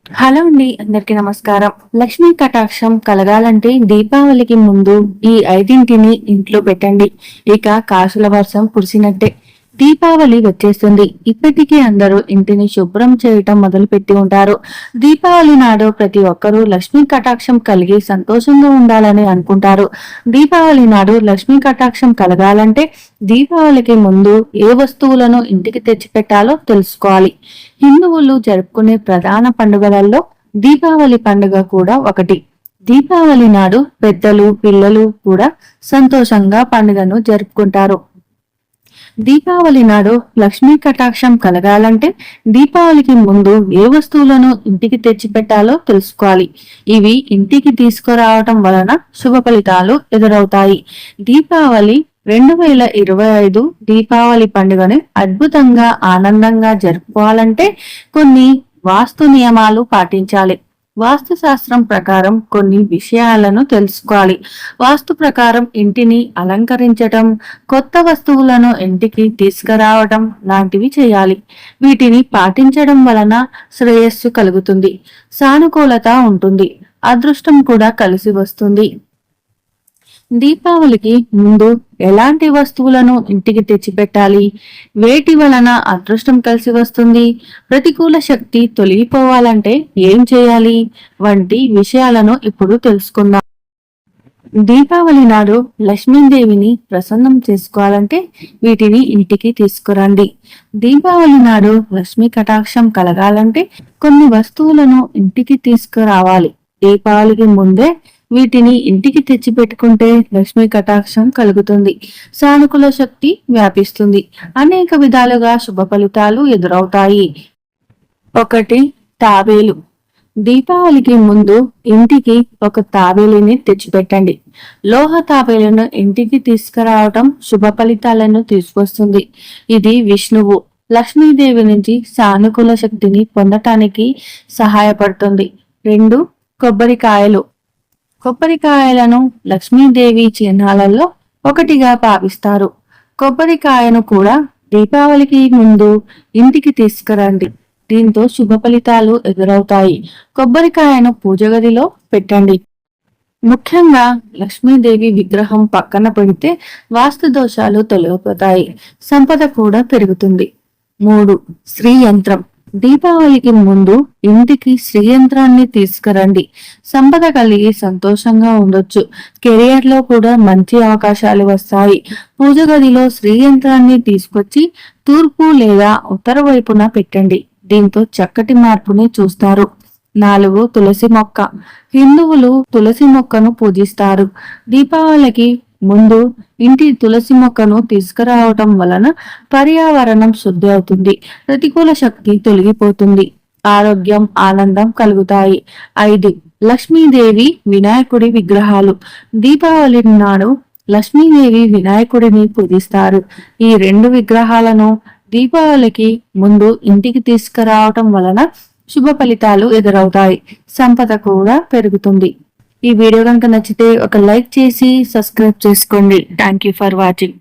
Hello అండి, అందరికీ నమస్కారం. లక్ష్మీ కటాక్షం కలగాలంటే దీపావళికి ముందు ఈ ఐదింటిని ఇంట్లో పెట్టండి. ఇక కాసుల వర్షం కురిసినట్టే. దీపావళి వచ్చేస్తుంది. ఇప్పటికీ అందరూ ఇంటిని శుభ్రం చేయటం మొదలు పెట్టి ఉంటారు. దీపావళి నాడు ప్రతి ఒక్కరూ లక్ష్మీ కటాక్షం కలిగి సంతోషంగా ఉండాలని అనుకుంటారు. దీపావళి నాడు లక్ష్మీ కటాక్షం కలగాలంటే దీపావళికి ముందు ఏ వస్తువులను ఇంటికి తెచ్చిపెట్టాలో తెలుసుకోవాలి. హిందువులు జరుపుకునే ప్రధాన పండుగలలో దీపావళి పండుగ కూడా ఒకటి. దీపావళి నాడు పెద్దలు పిల్లలు కూడా సంతోషంగా పండుగను జరుపుకుంటారు. దీపావళి నాడు లక్ష్మీ కటాక్షం కలగాలంటే దీపావళికి ముందు ఏ వస్తువులను ఇంటికి తెచ్చిపెట్టాలో తెలుసుకోవాలి. ఇవి ఇంటికి తీసుకురావటం వలన శుభ ఫలితాలు ఎదురవుతాయి. దీపావళి 2025 దీపావళి పండుగని అద్భుతంగా ఆనందంగా జరుపుకోవాలంటే కొన్ని వాస్తు నియమాలు పాటించాలి. వాస్తు శాస్త్రం ప్రకారం కొన్ని విషయాలను తెలుసుకోవాలి. వాస్తు ప్రకారం ఇంటిని అలంకరించటం, కొత్త వస్తువులను ఇంటికి తీసుకురావటం లాంటివి చేయాలి. వీటిని పాటించడం వలన శ్రేయస్సు కలుగుతుంది, సానుకూలత ఉంటుంది, అదృష్టం కూడా కలిసి వస్తుంది. దీపావళికి ముందు ఎలాంటి వస్తువులను ఇంటికి తెచ్చిపెట్టాలి, వేటి వలన అదృష్టం కలిసి వస్తుంది, ప్రతికూల శక్తి తొలగిపోవాలంటే ఏం చేయాలి వంటి విషయాలను ఇప్పుడు తెలుసుకుందాం. దీపావళి నాడు లక్ష్మీదేవిని ప్రసన్నం చేసుకోవాలంటే వీటిని ఇంటికి తీసుకురండి. దీపావళి నాడు లక్ష్మీ కటాక్షం కలగాలంటే కొన్ని వస్తువులను ఇంటికి తీసుకురావాలి. దీపావళికి ముందే వీటిని ఇంటికి తెచ్చి పెట్టుకుంటే లక్ష్మీ కటాక్షం కలుగుతుంది, సానుకూల శక్తి వ్యాపిస్తుంది, అనేక విధాలుగా శుభ ఫలితాలు ఎదురవుతాయి. 1. తాబేలు. దీపావళికి ముందు ఇంటికి ఒక తాబేలుని తెచ్చిపెట్టండి. లోహ తాబేలును ఇంటికి తీసుకురావటం శుభ ఫలితాలను తీసుకొస్తుంది. ఇది విష్ణువు, లక్ష్మీదేవి నుంచి సానుకూల శక్తిని పొందటానికి సహాయపడుతుంది. 2. కొబ్బరికాయలు. కొబ్బరికాయలను లక్ష్మీదేవి చిహ్నాలలో ఒకటిగా భావిస్తారు. కొబ్బరికాయను కూడా దీపావళికి ముందు ఇంటికి తీసుకురండి. దీంతో శుభ ఫలితాలు ఎదురవుతాయి. కొబ్బరికాయను పూజ గదిలో పెట్టండి. ముఖ్యంగా లక్ష్మీదేవి విగ్రహం పక్కన పెడితే వాస్తు దోషాలు తొలగిపోతాయి, సంపద కూడా పెరుగుతుంది. 3. శ్రీ యంత్రం. దీపావళికి ముందు ఇంటికి శ్రీయంత్రాన్ని తీసుకురండి. సంపద కలిగి సంతోషంగా ఉండొచ్చు. కెరియర్ లో కూడా మంచి అవకాశాలు వస్తాయి. పూజ గదిలో శ్రీయంత్రాన్ని తీసుకొచ్చి తూర్పు లేదా ఉత్తర వైపున పెట్టండి. దీంతో చక్కటి మార్పుని చూస్తారు. 4. తులసి మొక్క. హిందువులు తులసి మొక్కను పూజిస్తారు. దీపావళికి ముందు ఇంటి తులసి మొక్కను తీసుకురావటం వలన పర్యావరణం శుద్ధి అవుతుంది, ప్రతికూల శక్తి తొలగిపోతుంది, ఆరోగ్యం ఆనందం కలుగుతాయి. 5. లక్ష్మీదేవి వినాయకుడి విగ్రహాలు. దీపావళి నాడు లక్ష్మీదేవి వినాయకుడిని పూజిస్తారు. ఈ 2 విగ్రహాలను దీపావళికి ముందు ఇంటికి తీసుకురావటం వలన శుభ ఫలితాలు ఎదురవుతాయి, సంపద కూడా పెరుగుతుంది. ఈ వీడియో కనుక నచ్చితే ఒక లైక్ చేసి సబ్స్క్రైబ్ చేసుకోండి. Thank you for watching.